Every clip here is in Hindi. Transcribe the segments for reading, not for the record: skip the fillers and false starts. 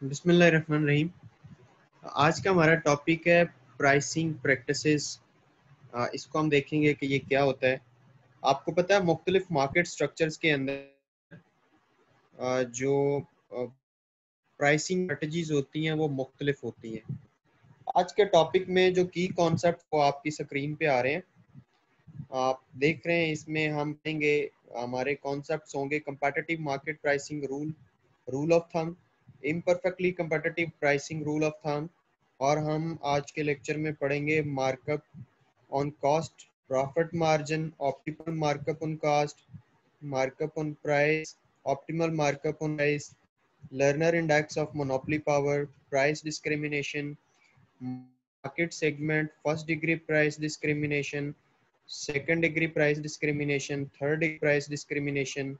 बिस्मिल्लाहिर्रहमानिर्रहीम। आज का हमारा टॉपिक है प्राइसिंग प्रैक्टिसेस। इसको हम देखेंगे कि ये क्या होता है। आपको पता है मुख्तलिफ मार्केट स्ट्रक्चर्स के अंदर जो प्राइसिंग स्ट्रेटजीज होती हैं वो मुख्तलिफ होती हैं। आज के टॉपिक में जो की कॉन्सेप्ट वो आपकी स्क्रीन पे आ रहे हैं, आप देख रहे हैं। इसमें हम देंगे हमारे कॉन्सेप्ट्स होंगे competitive market pricing rule of thumb, imperfectly competitive pricing rule of thumb, और हम आज के लेक्चर में पढ़ेंगे markup on cost, profit margin, optimal markup on cost, markup on price, optimal markup on price, learner index of monopoly power, price discrimination, market segment, first degree price discrimination, second degree price discrimination, third degree price discrimination.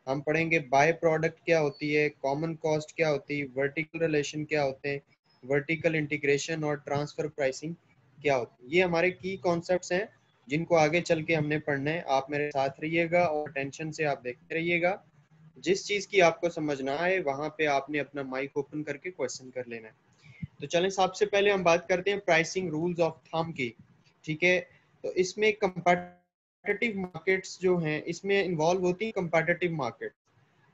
हम पढ़ेंगे बाय प्रोडक्ट क्या होती है, कॉमन कॉस्ट क्या होती है, वर्टिकल रिलेशन क्या होते हैं, वर्टिकल इंटीग्रेशन और ट्रांसफर प्राइसिंग क्या होती है। ये हमारे की कॉन्सेप्ट्स हैं जिनको आगे चल के हमने पढ़ना है। आप मेरे साथ रहिएगा और टेंशन से आप देखते रहिएगा। जिस चीज़ की आपको समझ ना आए वहाँ पे आपने अपना माइक ओपन करके क्वेश्चन कर लेना है। तो चलें, सबसे पहले हम बात करते हैं प्राइसिंग रूल्स ऑफ थंब की। ठीक है, तो इसमें कंपेटिटिव मार्केट्स जो हैं इसमें इन्वॉल्व होती हैं कंपेटिटिव मार्केट।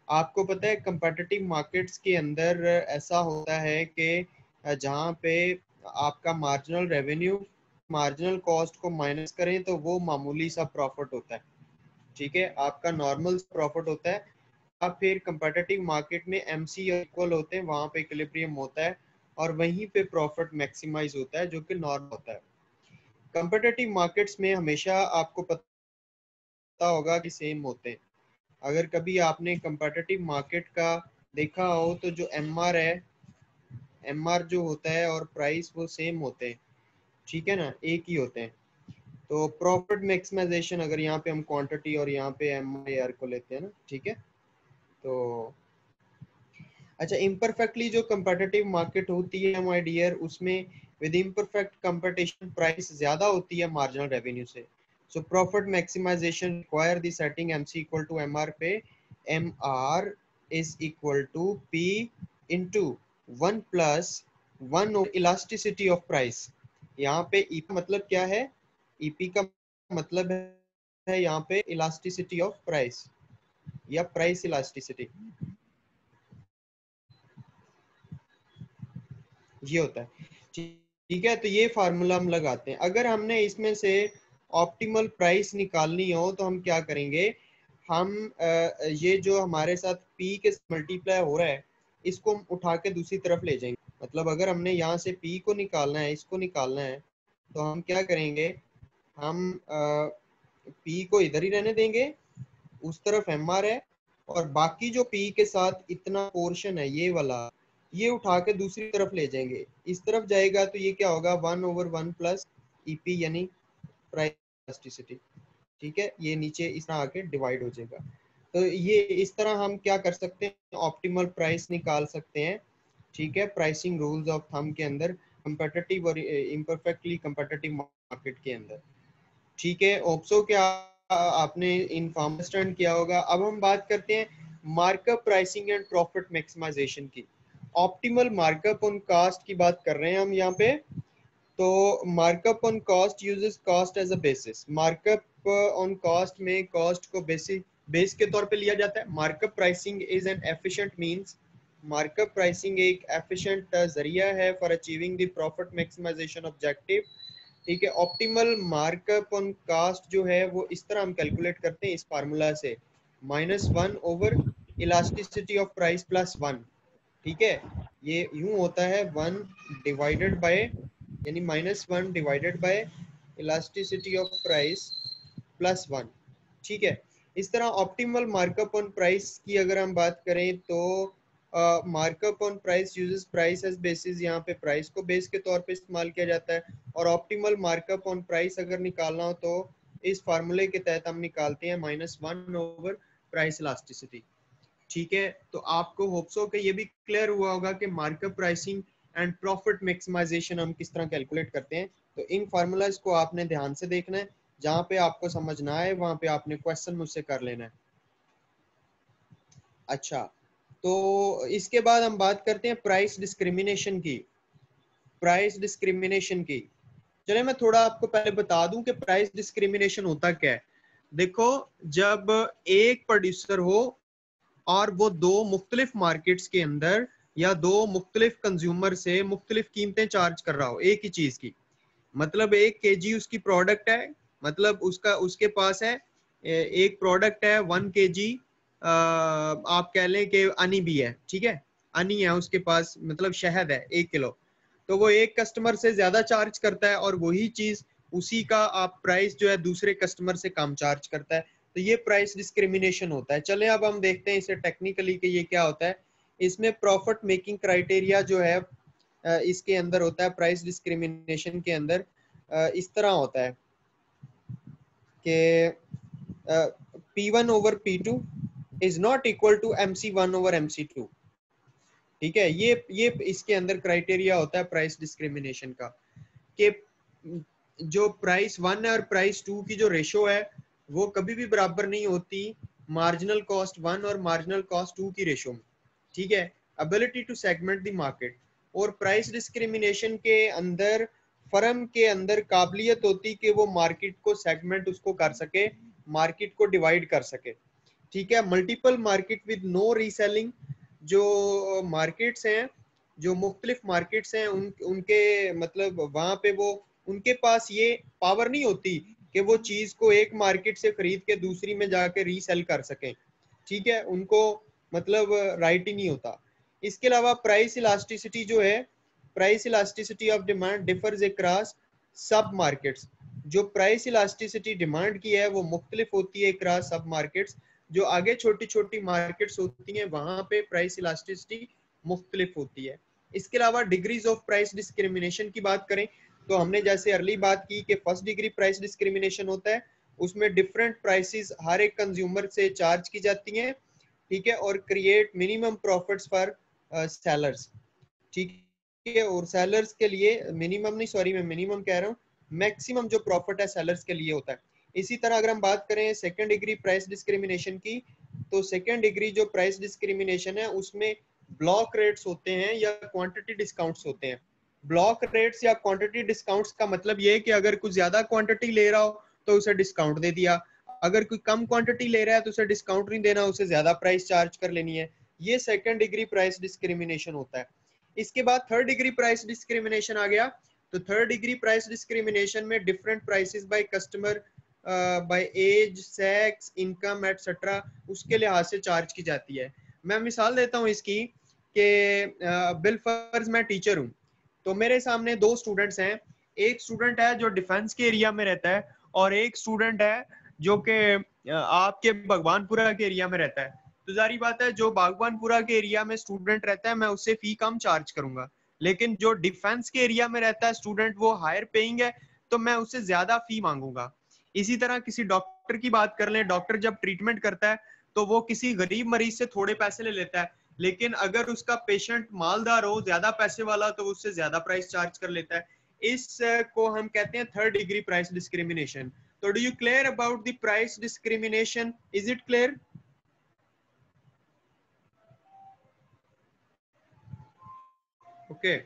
आपको पता है कंपेटिटिव मार्केट्स के अंदर ऐसा होता है कि जहाँ पे आपका मार्जिनल रेवेन्यू मार्जिनल कॉस्ट को माइनस करें तो वो मामूली सा प्रॉफिट होता है। ठीक है, आपका नॉर्मल प्रॉफिट होता है। अब फिर कंपेटिटिव मार्केट में एमसी इक्वल होते हैं, वहाँ पे इक्विलिब्रियम होता है और वहीं पे प्रॉफिट मैक्सिमाइज होता है जो कि नॉर्मल होता है। कंपेटिटिव मार्केट्स में हमेशा आपको पता होगा कि सेम होते हैं। अगर कभी आपने कंपेटिटिव मार्केट का देखा हो तो जो एमआर है, एमआर जो होता है और प्राइस वो सेम होते हैं। ठीक है ना, एक ही होते हैं। तो प्रॉफिट मैक्सिमाइजेशन, अगर यहाँ पे हम क्वांटिटी और यहाँ पे एमआर को लेते हैं ना, ठीक है। तो अच्छा, इम्परफेक्टली जो कंपेटिटिव मार्केट होती है माय डियर, उसमें विद इम्परफेक्ट कंपटीशन प्राइस ज्यादा होती है मार्जिनल रेवेन्यू से। So profit maximisation require the setting MC equal to MR पे MR is equal to P into 1 plus 1 elasticity of price. यहाँ पे ईपी मतलब क्या है? ईपी का मतलब है यहाँ पे इलास्टिसिटी ऑफ प्राइस या प्राइस इलास्टिसिटी, ये होता है। ठीक है, तो ये फार्मूला हम लगाते हैं। अगर हमने इसमें से ऑप्टिमल प्राइस निकालनी हो तो हम क्या करेंगे, हम ये जो हमारे साथ पी के मल्टीप्लाई हो रहा है इसको हम उठा के दूसरी तरफ ले जाएंगे। मतलब अगर हमने यहाँ से पी को निकालना है, इसको निकालना है, तो हम क्या करेंगे, हम पी को इधर ही रहने देंगे, उस तरफ एमआर है, और बाकी जो पी के साथ इतना पोर्शन है ये वाला, ये उठा के दूसरी तरफ ले जाएंगे। इस तरफ जाएगा तो ये क्या होगा, 1/1 प्लस ईपी यानी प्राइस इलास्टिसिटी। ठीक है, ये नीचे इस तरह आके डिवाइड हो जाएगा। तो ये इस तरह हम क्या कर सकते हैं, ऑप्टिमल प्राइस निकाल सकते हैं। ठीक है, प्राइसिंग रूल्स ऑफ थंब के अंदर कंपेटिटिव और इम्परफेक्टली कंपेटिटिव मार्केट के अंदर। ठीक है, ओप्सो क्या आपने इनफॉर्म अंडरस्टैंड किया होगा। अब हम बात करते हैं markup pricing and profit maximisation की। ऑप्टिमल मार्कअप ऑन कॉस्ट की बात कर रहे हैं हम यहाँ पे। तो markup on cost uses cost as a basis. Markup on cost में कॉस्ट को बेस के तौर पे लिया जाता है। Markup pricing is an efficient means, markup pricing एक एफिशिएंट जरिया है for achieving the profit maximisation objective. ठीक है, ऑप्टिमल मार्कअप ऑन कास्ट जो है वो इस तरह हम कैलकुलेट करते हैं इस फार्मूला से, -1 इलास्टिसिटी ऑफ प्राइस +1। ठीक है, ये यूं होता है 1 डिवाइडेड बाय, यानी -1 divided by elasticity of price +1। ठीक है, इस तरह ऑप्टिमल मार्कअप ऑन प्राइस की अगर हम बात करें तो markup on price uses price as basis, यहाँ पे प्राइस को बेस के तौर पे इस्तेमाल किया जाता है। और ऑप्टिमल मार्कअप ऑन प्राइस अगर निकालना हो तो इस फार्मूले के तहत हम निकालते हैं -1 प्राइस इलास्टिसिटी। ठीक है, तो आपको होप्स हो कि ये भी क्लियर हुआ होगा कि markup pricing and profit maximisation हम किस तरह कैलकुलेट करते हैं। तो इन फार्मूलाज को आपने ध्यान से देखना है, जहाँ पे आपको समझ ना आए वहाँ पे आपने क्वेश्चन मुझसे कर लेना है। अच्छा, तो इसके बाद हम बात करते हैं प्राइस डिस्क्रिमिनेशन की। प्राइस डिस्क्रिमिनेशन की, चलिए मैं थोड़ा आपको पहले बता दूं कि प्राइस डिस्क्रिमिनेशन होता क्या है। देखो, जब एक प्रोड्यूसर हो और वो दो मुख्तलिफ मार्केट्स के अंदर या दो मुख्तलिफ कंज्यूमर से मुख्तलिफ कीमतें चार्ज कर रहा हो एक ही चीज की, मतलब 1 kg उसकी प्रोडक्ट है, मतलब उसका उसके पास है एक प्रोडक्ट है 1 kg, आप कह लें कि हनी भी है, ठीक है, हनी है उसके पास, मतलब शहद है 1 किलो, तो वो एक कस्टमर से ज्यादा चार्ज करता है और वही चीज उसी का आप प्राइस जो है दूसरे कस्टमर से कम चार्ज करता है, तो ये प्राइस डिस्क्रिमिनेशन होता है। चले अब हम देखते हैं इसे टेक्निकली कि ये क्या होता है। इसमें प्रॉफिट मेकिंग क्राइटेरिया जो है इसके अंदर होता है, प्राइस डिस्क्रिमिनेशन के अंदर इस तरह होता है कि P1 over P2 is not equal to MC1 over MC2। ठीक है, ये इसके अंदर क्राइटेरिया होता है प्राइस डिस्क्रिमिनेशन का, कि जो प्राइस 1 और प्राइस 2 की जो रेशो है वो कभी भी बराबर नहीं होती मार्जिनल कॉस्ट 1 और मार्जिनल कॉस्ट 2 की रेशो में। ठीक है, ability to segment the market, और प्राइस डिस्क्रिमिनेशन के अंदर फर्म के अंदर काबिलियत होती कि वो मार्केट को सेगमेंट उसको कर सके, मार्केट को डिवाइड कर सके। ठीक है, multiple market with no reselling, जो मार्केट्स हैं, जो मुख्तलिफ मार्केट्स हैं उनके मतलब वहां पे वो उनके पास ये पावर नहीं होती कि वो चीज को एक मार्केट से खरीद के दूसरी में जाके रीसेल कर सकें। ठीक है, उनको मतलब राइट ही नहीं होता। इसके अलावा प्राइस इलास्टिसिटी जो है, price elasticity of demand differs across सब मार्केट्स। जो प्राइस इलास्टिसिटी डिमांड की है वो मुख्तलिफ होती है अक्रॉस सब मार्केट्स। जो आगे छोटी छोटी मार्केट्स होती हैं वहां पे प्राइस इलास्टिसिटी मुख्तलिफ होती है। इसके अलावा डिग्रीज ऑफ प्राइस डिस्क्रिमिनेशन की बात करें तो हमने जैसे अर्ली बात की कि फर्स्ट डिग्री प्राइस डिस्क्रिमिनेशन होता है, उसमें डिफरेंट प्राइसेस हर एक कंज्यूमर से चार्ज की जाती हैं। ठीक है, और create minimum profits for sellers. ठीक है, और सेलर्स के लिए मिनिमम नहीं, सॉरी मैं मिनिमम कह रहा हूँ, मैक्सिमम जो प्रॉफिट है सेलर्स के लिए होता है। इसी तरह अगर हम बात करें सेकंड डिग्री प्राइस डिस्क्रिमिनेशन की, तो सेकंड डिग्री जो प्राइस डिस्क्रिमिनेशन है उसमें ब्लॉक रेट्स होते हैं या क्वांटिटी डिस्काउंट्स होते हैं। ब्लॉक रेट्स या क्वांटिटी डिस्काउंट्स का मतलब ये है कि अगर कुछ ज्यादा क्वांटिटी ले रहा हो तो उसे डिस्काउंट दे दिया, अगर कोई कम क्वांटिटी ले रहा है तो उसे डिस्काउंट नहीं देना, उसे ज्यादा प्राइस चार्ज कर लेनी है। ये सेकंड डिग्री प्राइस डिस्क्रिमिनेशन होता है। इसके बाद थर्ड डिग्री प्राइस डिस्क्रिमिनेशन आ गया। तो थर्ड डिग्री प्राइस डिस्क्रिमिनेशन में different prices by customer by age, sex, income etcetera उसके लिहाज से चार्ज की जाती है। मैं मिसाल देता हूँ इसकी कि बिल फर्ज मैं टीचर हूँ, तो मेरे सामने दो स्टूडेंट्स हैं। एक स्टूडेंट है जो डिफेंस के एरिया में रहता है और एक स्टूडेंट है जो कि आपके भगवानपुरा के एरिया में रहता है। तो जारी बात है जो भगवानपुरा के एरिया में स्टूडेंट रहता है मैं उससे फी कम चार्ज करूंगा, लेकिन जो डिफेंस के एरिया में रहता है स्टूडेंट वो हायर पेइंग है तो मैं उससे ज्यादा फी मांगूंगा। इसी तरह किसी डॉक्टर की बात कर लें, डॉक्टर जब ट्रीटमेंट करता है तो वो किसी गरीब मरीज से थोड़े पैसे ले लेता है, लेकिन अगर उसका पेशेंट मालदार हो, ज्यादा पैसे वाला, तो उससे ज्यादा प्राइस चार्ज कर लेता है। इस को हम कहते हैं थर्ड डिग्री प्राइस डिस्क्रिमिनेशन। तो do you clear about the price discrimination? Is it clear? Okay,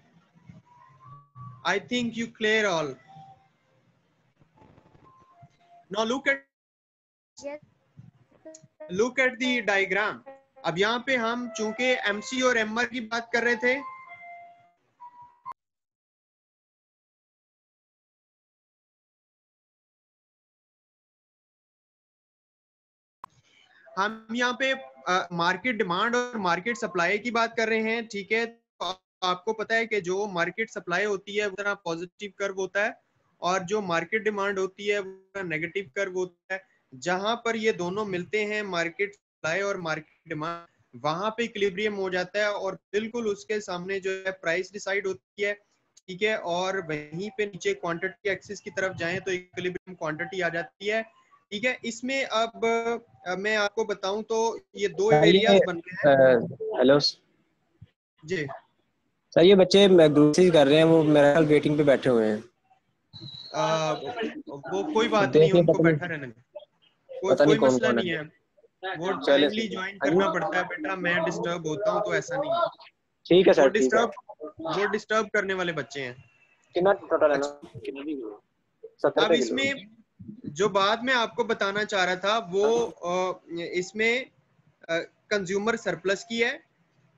I think you clear all. Now look at the diagram. अब यहाँ पे हम चूंकि MC और MR की बात कर रहे थे, हम यहाँ पे मार्केट डिमांड और मार्केट सप्लाई की बात कर रहे हैं। ठीक है, तो आपको पता है कि जो मार्केट सप्लाई होती है वो पॉजिटिव कर्व होता है और जो मार्केट डिमांड होती है वो नेगेटिव कर्व होता है। जहां पर ये दोनों मिलते हैं, मार्केट सप्लाई और मार्केट डिमांड, वहां पे इक्विलिब्रियम हो जाता है और बिल्कुल उसके सामने जो है प्राइस डिसाइड होती है। ठीक है, और वहीं पे नीचे क्वांटिटी एक्सिस की तरफ जाएं तो इक्विलिब्रियम क्वांटिटी आ जाती है। ठीक है, इसमें अब मैं आपको बताऊं तो ये दो सर ये एरियाज बन गए हैं। हेलो जी सर, ये बच्चे ग्रोसरीज कर रहे हैं, वो मेरे ख्याल वेटिंग पे बैठे हुए हैं। वो कोई बात नहीं है, देखिए उनको पता बैठा नहीं रहने दें, कोई पता नहीं कोई कौन मसला कौन नहीं है। है। वो चले टाइमली सर। ज्वाइन हाँ करना जी, पड़ता है बेटा, मैं डिस्टर्ब होता हूँ तो ऐसा नहीं है। ठीक है वो सर, ठीक है। डिस्टर्ब वो डिस्टर्ब करने वाले बच्चे हैं। कितना टोटल है ना? अच्छा, कितना भी किलो? 70 अब रुपये किलो। इसमें जो बात मैं आपको बताना चाह रहा था वो इसमें कंज्यूमर सरप्लस की है।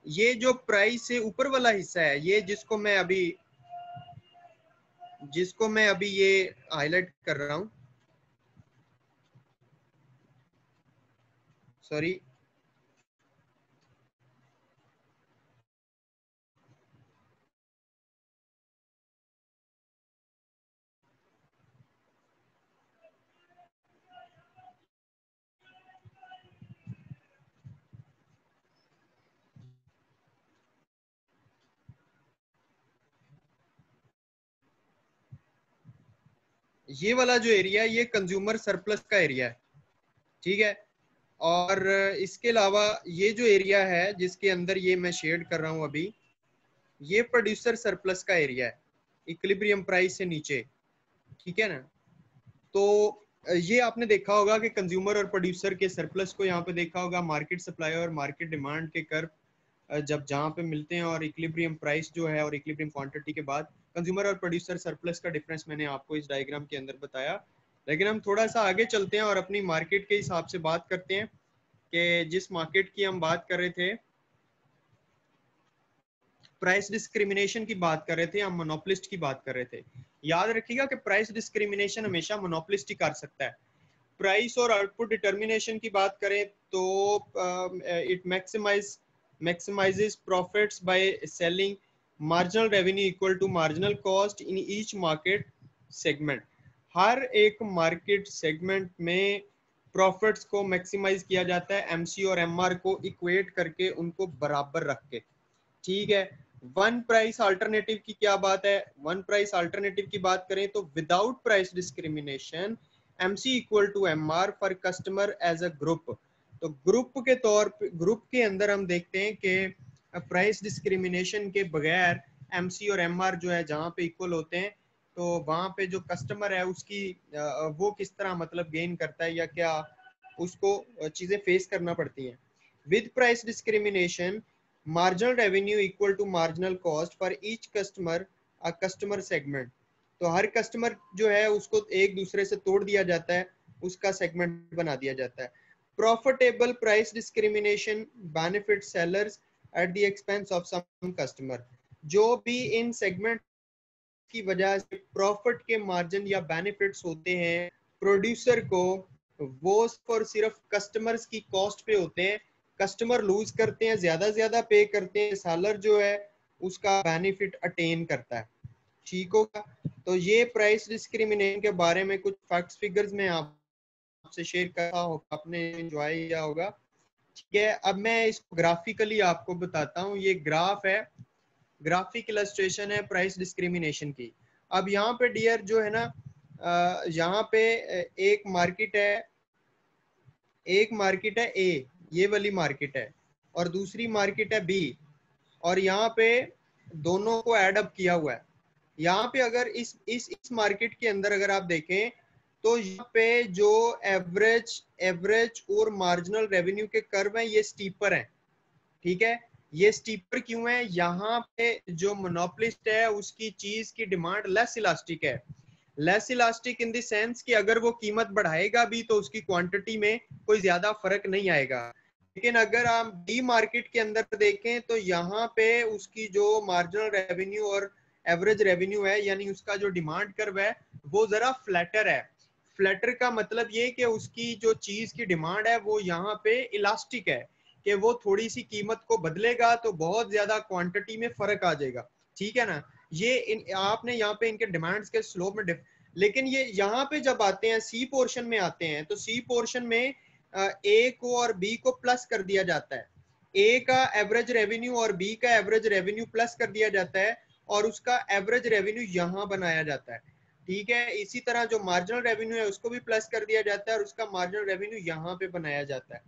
ये जो प्राइस से ऊपर वाला हिस्सा है, ये जिसको मैं अभी ये हाईलाइट कर रहा हूँ, सॉरी, ये वाला जो एरिया है ये कंज्यूमर सरप्लस का एरिया है, ठीक है। और इसके अलावा ये जो एरिया है जिसके अंदर ये मैं शेड कर रहा हूँ अभी, ये प्रोड्यूसर सरप्लस का एरिया है, इक्विलिब्रियम प्राइस से नीचे, ठीक है ना। तो ये आपने देखा होगा कि कंज्यूमर और प्रोड्यूसर के सरप्लस को यहाँ पे देखा होगा, मार्केट सप्लाई और मार्केट डिमांड के कर्व जब जहाँ पे मिलते हैं, और इक्विलिब्रियम प्राइस जो है और इक्विलिब्रियम क्वांटिटी के बाद कंज्यूमर और प्रोड्यूसर सरप्लस का डिफरेंस मैंने आपको इस डायग्राम के अंदर बताया। लेकिन हम थोड़ा सा आगे चलते हैं और अपनी मार्केट के हिसाब से बात करते हैं कि जिस मार्केट की हम बात कर रहे थे, प्राइस डिस्क्रिमिनेशन की बात कर रहे थे, हम मोनोपोलिस्ट की बात कर रहे थे। याद रखिएगा कि प्राइस डिस्क्रिमिनेशन हमेशा मोनोपोलिस्ट ही कर सकता है। प्राइस और आउटपुट डिटर्मिनेशन की बात करें तो it maximizes profits by selling marginal revenue equal to marginal cost in each market segment. हर एक मार्केट सेगमेंट में प्रॉफिट्स को मैक्सिमाइज किया जाता है एमसी और एमआर को इक्वेट करके, उनको बराबर रख के, ठीक है। वन प्राइस अल्टरनेटिव की क्या बात है? वन प्राइस अल्टरनेटिव की बात करें तो without price discrimination MC equal to MR for customer as a group. तो ग्रुप के तौर पे, ग्रुप के अंदर हम देखते हैं कि प्राइस डिस्क्रिमिनेशन के बगैर एमसी और एमआर जो है जहां पे इक्वल होते हैं, तो वहां पे जो कस्टमर है उसकी वो किस तरह मतलब गेन करता है या क्या उसको चीजें फेस करना पड़ती हैं। With price discrimination marginal revenue equal to marginal cost for each customer a customer segment. तो हर कस्टमर जो है उसको एक दूसरे से तोड़ दिया जाता है, उसका सेगमेंट बना दिया जाता है। Profitable price discrimination benefit sellers at the expense of some customer. जो भी इन सेगमेंट की वजह से प्रॉफिट के मार्जिन या बेनिफिट्स होते हैं प्रोड्यूसर को, वो और सिर्फ कस्टमर्स की कॉस्ट पे होते हैं। कस्टमर लूज करते हैं, ज्यादा पे करते हैं, सेलर जो है उसका बेनिफिट अटेन करता है, ठीक होगा। तो ये प्राइस डिस्क्रिमिनेशन के बारे में कुछ फैक्ट्स फिगर्स में आपसे शेयर कर रहा हूँ, आपने एंजॉय किया होगा, ठीक है। अब मैं इसको ग्राफिकली आपको बताता हूँ। ये ग्राफ है, ग्राफिक इलस्ट्रेशन है प्राइस डिस्क्रिमिनेशन की। अब यहाँ पे डियर जो है ना, यहाँ पे एक मार्केट है, ए, ये वाली मार्केट है, और दूसरी मार्केट है बी, और यहाँ पे दोनों को एड अप किया हुआ है। यहाँ पे अगर इस मार्केट के अंदर अगर आप देखें तो यहाँ पे जो एवरेज और मार्जिनल रेवेन्यू के कर्व हैं ये स्टीपर हैं, ठीक है। ये स्टीपर क्यों है? यहाँ पे जो मोनोपोलिस्ट है उसकी चीज की डिमांड लेस इलास्टिक है। Less elastic in the sense कि अगर वो कीमत बढ़ाएगा भी तो उसकी क्वांटिटी में कोई ज्यादा फर्क नहीं आएगा। लेकिन अगर आप डी मार्केट के अंदर देखें तो यहाँ पे उसकी जो मार्जिनल रेवेन्यू और एवरेज रेवेन्यू है, यानी उसका जो डिमांड कर्व है वो जरा फ्लैटर है। फ्लैटर का मतलब ये कि उसकी जो चीज की डिमांड है वो यहाँ पे इलास्टिक है, कि वो थोड़ी सी कीमत को बदलेगा तो बहुत ज्यादा क्वांटिटी में फर्क आ जाएगा, ठीक है ना। ये आपने यहाँ पे इनके डिमांड्स के स्लोप में लेकिन ये यहाँ पे जब आते हैं सी पोर्शन में आते हैं तो सी पोर्शन में ए को और बी को प्लस कर दिया जाता है। ए का एवरेज रेवेन्यू और बी का एवरेज रेवेन्यू प्लस कर दिया जाता है, और उसका एवरेज रेवेन्यू यहाँ बनाया जाता है, ठीक है। इसी तरह जो मार्जिनल रेवेन्यू है उसको भी प्लस कर दिया जाता है और उसका मार्जिनल रेवेन्यू यहाँ पे बनाया जाता है,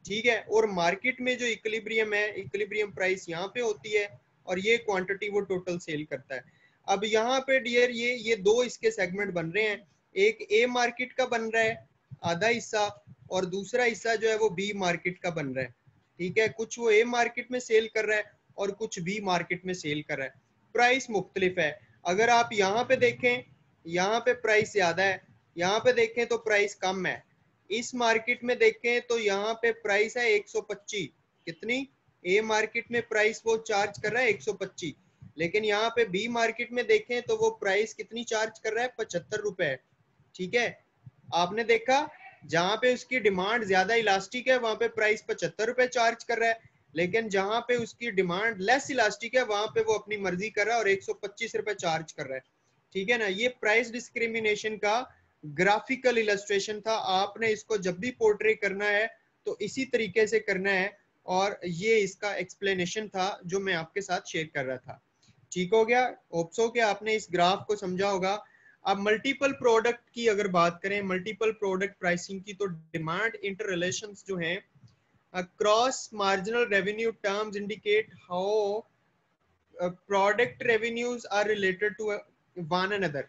ठीक है। और मार्केट में जो इक्विलिब्रियम है, इक्विलिब्रियम प्राइस यहाँ पे होती है और ये क्वांटिटी वो टोटल सेल करता है। अब यहाँ पे डियर ये दो इसके सेगमेंट बन रहे हैं, एक ए मार्केट का बन रहा है, आधा हिस्सा और दूसरा हिस्सा जो है वो बी मार्केट का बन रहा है। ठीक है, कुछ वो ए मार्केट में सेल कर रहा है और कुछ बी मार्केट में सेल कर रहा है। प्राइस मुख्तलिफ है। अगर आप यहाँ पे देखें, यहाँ पे प्राइस ज्यादा है, यहाँ पे देखें तो प्राइस कम है। इस मार्केट में देखें तो यहाँ पे प्राइस है 125। कितनी? ए मार्केट में प्राइस वो चार्ज कर रहा है 125, लेकिन यहाँ पे बी मार्केट में देखें तो वो प्राइस कितनी चार्ज कर रहा है? 75 रुपए। ठीक है, आपने देखा जहां पे उसकी डिमांड ज्यादा इलास्टिक है वहां पे प्राइस 75 रुपए चार्ज कर रहा है, लेकिन जहां पे उसकी डिमांड लेस इलास्टिक है वहां पे वो अपनी मर्जी कर रहा है और 125 रुपए चार्ज कर रहा है। ठीक है ना, ये प्राइस डिस्क्रिमिनेशन का ग्राफिकल इलस्ट्रेशन था। आपने इसको जब भी पोर्ट्रे करना है तो इसी तरीके से करना है, और ये इसका एक्सप्लेनेशन था जो मैं आपके साथ शेयर कर रहा था। ठीक हो गया? होप्सो कि आपने इस ग्राफ को समझा होगा। अब मल्टीपल प्रोडक्ट की अगर बात करें, मल्टीपल प्रोडक्ट प्राइसिंग की, तो डिमांड इंटर रिलेशंस जो हैं, cross marginal revenue terms indicate how product revenues are related to one another.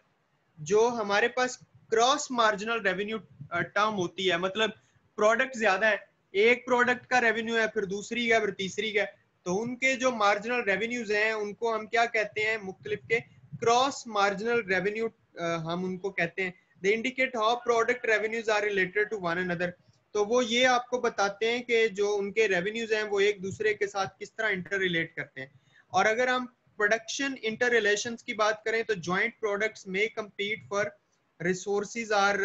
जो हमारे पास क्रॉस मार्जिनल रेवेन्यू टर्म होती है, मतलब प्रोडक्ट ज्यादा है, एक प्रोडक्ट का रेवेन्यू है, फिर दूसरी का, फिर तीसरी का, तो उनके जो मार्जिनल रेवेन्यूज हैं उनको हम क्या कहते हैं? मुख्तलिफ के क्रॉस मार्जिनल रेवेन्यू हम उनको कहते हैं। They indicate how product revenues are related to one another. तो वो ये आपको बताते हैं कि जो उनके रेवेन्यूज हैं वो एक दूसरे के साथ किस तरह इंटर रिलेट करते हैं। और अगर हम प्रोडक्शन इंटर रिलेशंस की बात करें तो जॉइंट प्रोडक्ट्स में compete for resources or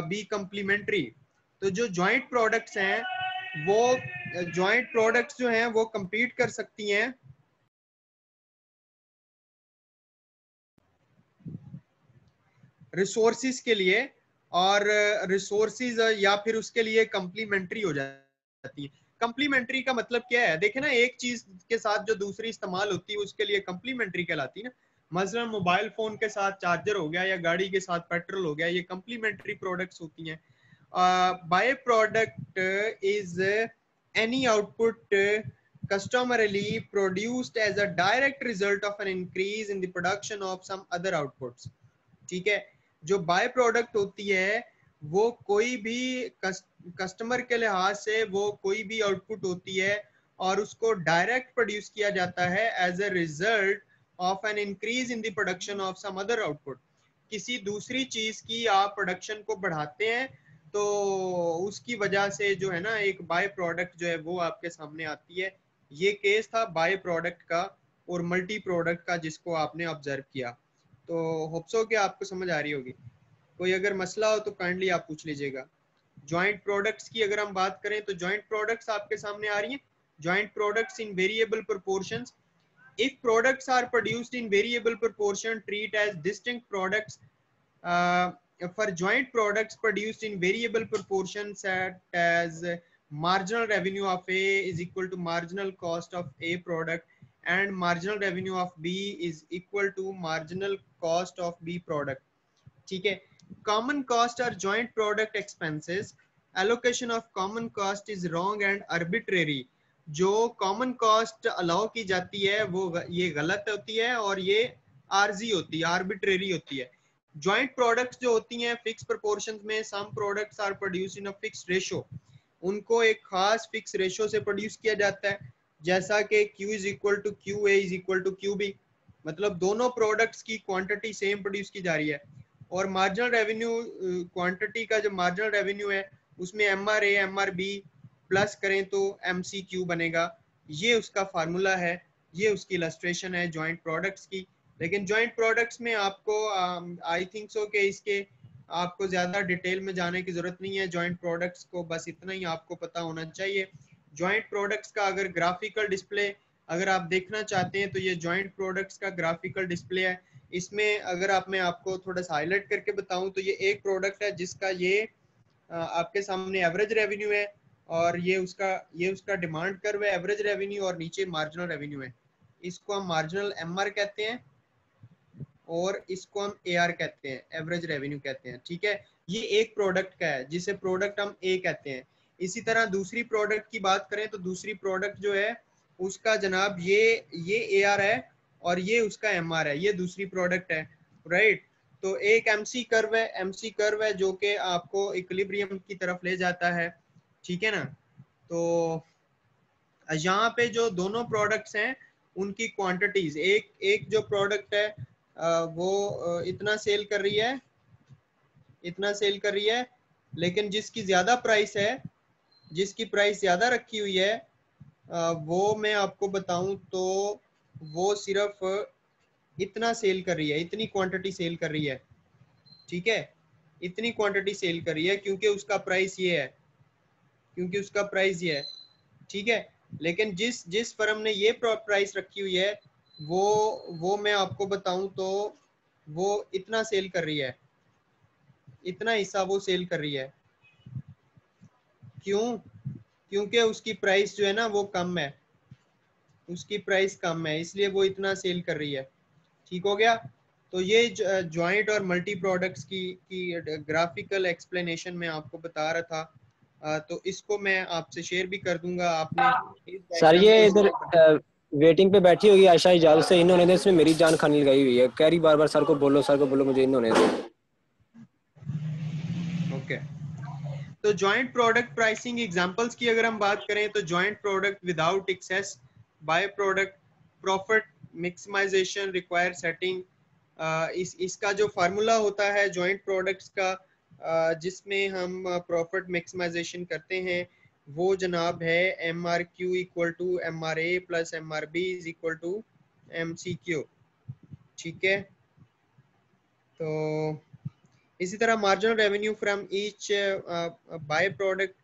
be complementary. तो जो जॉइंट प्रोडक्ट्स हैं वो जॉइंट प्रोडक्ट्स जो हैं वो compete कर सकती हैं रिसोर्सेज के लिए, और रिसोर्सेज या फिर उसके लिए कंप्लीमेंट्री हो जाती है। कंप्लीमेंट्री का मतलब क्या है? देखे ना, एक चीज के साथ जो दूसरी इस्तेमाल होती है उसके लिए कंप्लीमेंट्री कहलाती है ना। मसलन मोबाइल फोन के साथ चार्जर हो गया या गाड़ी के साथ पेट्रोल हो गया, ये कंप्लीमेंट्री प्रोडक्ट्स होती हैं। By product is any output customarily produced as a direct result of an increase in the production of some other outputs। ठीक है, जो बाय प्रोडक्ट होती है वो कोई भी कस्टमर के लिहाज से वो कोई भी आउटपुट होती है और उसको डायरेक्ट प्रोड्यूस किया जाता है as a result of an increase in the production of some other output. किसी दूसरी चीज की आप प्रोडक्शन को बढ़ाते हैं तो उसकी वजह से जो है ना एक बाय प्रोडक्ट जो है वो आपके सामने आती है। ये केस था बाय प्रोडक्ट का और मल्टी प्रोडक्ट का जिसको आपने ऑब्जर्व किया। तो होप्सो कि आपको समझ आ रही होगी। कोई अगर मसला हो तो काइंडली आप पूछ लीजिएगा। जॉइंट प्रोडक्ट्स की अगर हम बात करें तो जॉइंट प्रोडक्ट्स आपके सामने आ रही हैं। Joint products in variable proportions. If products are produced in variable proportion treat as distinct products. For joint products produced in variable proportion set as marginal revenue of A is equal to marginal cost of A product and marginal revenue of B is equal to marginal cost of B product। ठीक है, common cost are joint product expenses। allocation of common cost is wrong and arbitrary। जो common cost अलाउ की जाती है वो ये गलत होती है और ये आर्जी होती है, आर्बिट्रेरी होती है। जॉइंट प्रोडक्ट्स जो होती हैं फिक्स प्रोपोर्शंस में, some products are produced in a fix ratio. उनको एक खास फिक्स रेशो से प्रोड्यूस किया जाता है, जैसा कि Q is equal to Q A is equal to Q B. मतलब दोनों प्रोडक्ट्स की क्वांटिटी सेम प्रोड्यूस की जा रही है। और मार्जिनल रेवेन्यू क्वांटिटी का जो मार्जिनल रेवेन्यू है उसमें MRA MRB प्लस करें तो MCQ बनेगा। ये उसका फार्मूला है, ये उसकी इलस्ट्रेशन है जॉइंट प्रोडक्ट्स की। लेकिन जॉइंट प्रोडक्ट्स में आपको आई थिंक सो कि इसके आपको ज्यादा डिटेल में जाने की जरूरत नहीं है। जॉइंट प्रोडक्ट्स को बस इतना ही आपको पता होना चाहिए। जॉइंट प्रोडक्ट्स का अगर ग्राफिकल डिस्प्ले अगर आप देखना चाहते हैं तो ये जॉइंट प्रोडक्ट्स का ग्राफिकल डिस्प्ले है। इसमें अगर आप मैं आपको थोड़ा सा हाईलाइट करके बताऊं तो ये एक प्रोडक्ट है जिसका ये आपके सामने एवरेज रेवेन्यू है और ये उसका डिमांड कर्व है, एवरेज रेवेन्यू, और नीचे मार्जिनल रेवेन्यू है। इसको हम मार्जिनल MR कहते हैं और इसको हम AR कहते हैं, एवरेज रेवेन्यू कहते हैं। ठीक है, ये एक प्रोडक्ट का है जिसे प्रोडक्ट हम A कहते हैं। इसी तरह दूसरी प्रोडक्ट की बात करें तो दूसरी प्रोडक्ट जो है उसका जनाब ये AR है और ये उसका MR है, ये दूसरी प्रोडक्ट है, राइट। तो एक एमसी कर्व है जो कि आपको इक्विलिब्रियम की तरफ ले जाता है, ठीक है ना। तो यहाँ पे जो दोनों प्रोडक्ट्स हैं उनकी क्वांटिटीज, एक जो प्रोडक्ट है वो इतना सेल कर रही है, इतना सेल कर रही है, लेकिन जिसकी ज्यादा प्राइस है, जिसकी प्राइस ज्यादा रखी हुई है, वो मैं आपको बताऊं तो वो सिर्फ इतना सेल कर रही है, इतनी क्वांटिटी सेल कर रही है, ठीक है, इतनी क्वांटिटी सेल कर रही है क्योंकि उसका प्राइस ये है, क्योंकि उसका प्राइस ये है, ठीक है। लेकिन जिस जिस फर्म ने ये प्राइस रखी हुई है वो मैं आपको बताऊं तो वो इतना सेल कर रही है, इतना हिस्सा वो सेल कर रही है। क्यों? क्योंकि उसकी प्राइस जो है ना वो कम है, उसकी प्राइस कम है, इसलिए वो इतना सेल कर रही है, ठीक हो गया। तो ये ज्वाइंट और मल्टी प्रोडक्ट्स की ग्राफिकल एक्सप्लेनेशन मैं आपको बता रहा था, तो इसको मैं आपसे शेयर भी कर दूंगा। आपने इस सर डायग्राम ये को इधर वेटिंग पे बैठी होगी आयशा इजाल से, इन्होंने तो इसमें मेरी जान खानी लगाई हुई है, कह रही बार बार सर को बोलो, सर को बोलो, मुझे इन्होंने तो। ओके। तो ज्वाइंट प्रोडक्ट प्राइसिंग एग्जांपल्स की अगर हम बात करें तो joint product without excess by product profit maximisation require setting, इसका जो फार्मूला होता है ज्वाइंट प्रोडक्ट्स का, जिसमें हम प्रॉफिट मैक्सिमाइजेशन करते हैं, वो जनाब है M R Q equal to M R A plus M R B is equal to M C Q, ठीक है। तो इसी तरह marginal revenue from each by product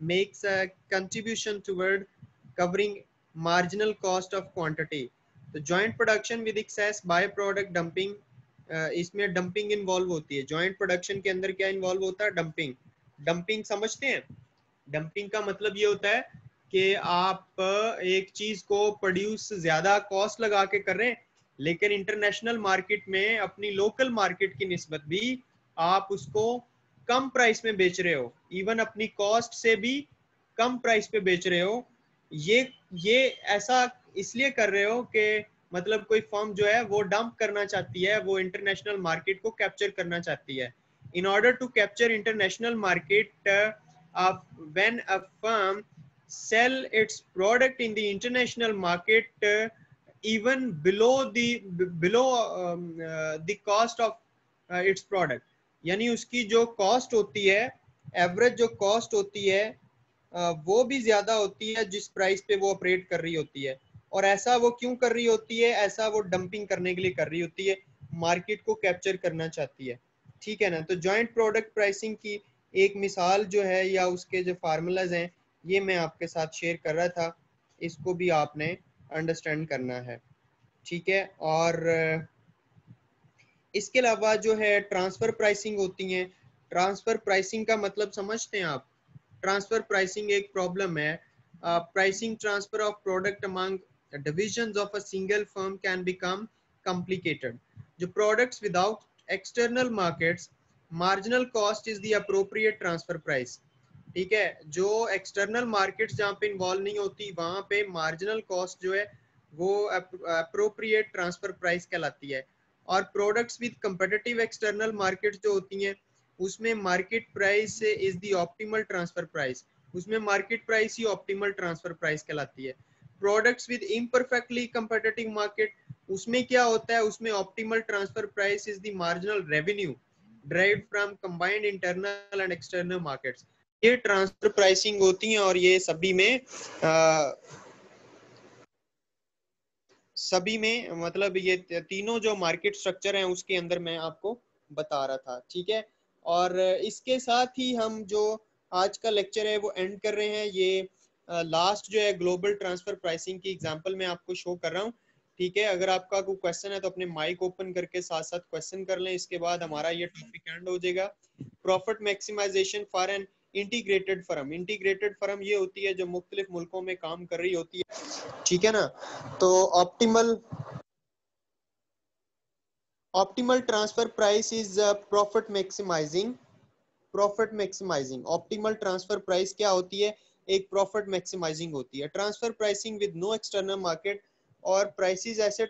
makes a contribution toward covering marginal cost of quantity. तो joint production with excess by product dumping, इसमें डंपिंग इन्वॉल्व होती है। जॉइंट प्रोडक्शन के अंदर क्या इन्वॉल्व होता है? डंपिंग। डंपिंग समझते हैं? डंपिंग का मतलब ये होता है कि आप एक चीज को प्रोड्यूस ज्यादा कॉस्ट लगा के कर रहे हैं, लेकिन इंटरनेशनल मार्केट में अपनी लोकल मार्केट की निस्बत भी आप उसको कम प्राइस में बेच रहे हो, इवन अपनी कॉस्ट से भी कम प्राइस पे बेच रहे हो। ये ऐसा इसलिए कर रहे हो कि मतलब कोई फर्म जो है वो डंप करना चाहती है, वो इंटरनेशनल मार्केट को कैप्चर करना चाहती है। In order to capture international market, when a firm sell its product in the international market, even below the cost of its product, यानी उसकी जो कॉस्ट होती है, एवरेज जो कॉस्ट होती है, वो भी ज्यादा होती है जिस प्राइस पे वो ऑपरेट कर रही होती है। और ऐसा वो क्यों कर रही होती है? ऐसा वो डंपिंग करने के लिए कर रही होती है, मार्केट को कैप्चर करना चाहती है, ठीक है ना। तो जॉइंट प्रोडक्ट प्राइसिंग की एक मिसाल जो है या उसके जो फार्मूलाज हैं ये मैं आपके साथ शेयर कर रहा था, इसको भी आपने अंडरस्टैंड करना है, ठीक है। और इसके अलावा जो है ट्रांसफर प्राइसिंग होती है। ट्रांसफर प्राइसिंग का मतलब समझते हैं आप? ट्रांसफर प्राइसिंग एक प्रॉब्लम है। Pricing transfer of product among divisions of a single firm can become complicated. जो products without external markets, marginal cost is the appropriate transfer price, ठीक है। जो एक्सटर्नल मार्केट्स जहाँ पे इन्वॉल्व नहीं होती वहां पे मार्जिनल कॉस्ट जो है वो अप्रोप्रिएट ट्रांसफर प्राइस कहलाती है। और products with competitive external markets जो होती हैं उसमें market price is the optimal transfer price, उसमें मार्केट प्राइस ही ऑप्टिमल ट्रांसफर प्राइस कहलाती है। Products with imperfectly competitive market, उसमें क्या होता है? उसमें optimal transfer price is the marginal revenue derived from combined internal and external markets। ये ट्रांसफर प्राइसिंग होती है और ये सभी में मतलब ये तीनों जो मार्केट स्ट्रक्चर हैं उसके अंदर मैं आपको बता रहा था, ठीक है। और इसके साथ ही हम जो आज का लेक्चर है वो एंड कर रहे हैं। ये लास्ट जो है ग्लोबल ट्रांसफर प्राइसिंग की एग्जांपल मैं आपको शो कर रहा हूँ, ठीक है। अगर आपका कोई क्वेश्चन है तो अपने माइक ओपन करके साथ साथ क्वेश्चन कर लें, इसके बाद हमारा ये टॉपिक एंड हो जाएगा। Profit maximisation for an integrated firm. Integrated firm ये होती है जो मुख्तलिफ मुल्कों में काम कर रही होती है, ठीक है ना। तो optimal transfer price is profit maximising. Profit maximising optimal transfer price क्या होती है? एक प्रॉफिट मैक्सिमाइजिंग होती है। Transfer pricing with no external market, और प्राइसेस ऐसे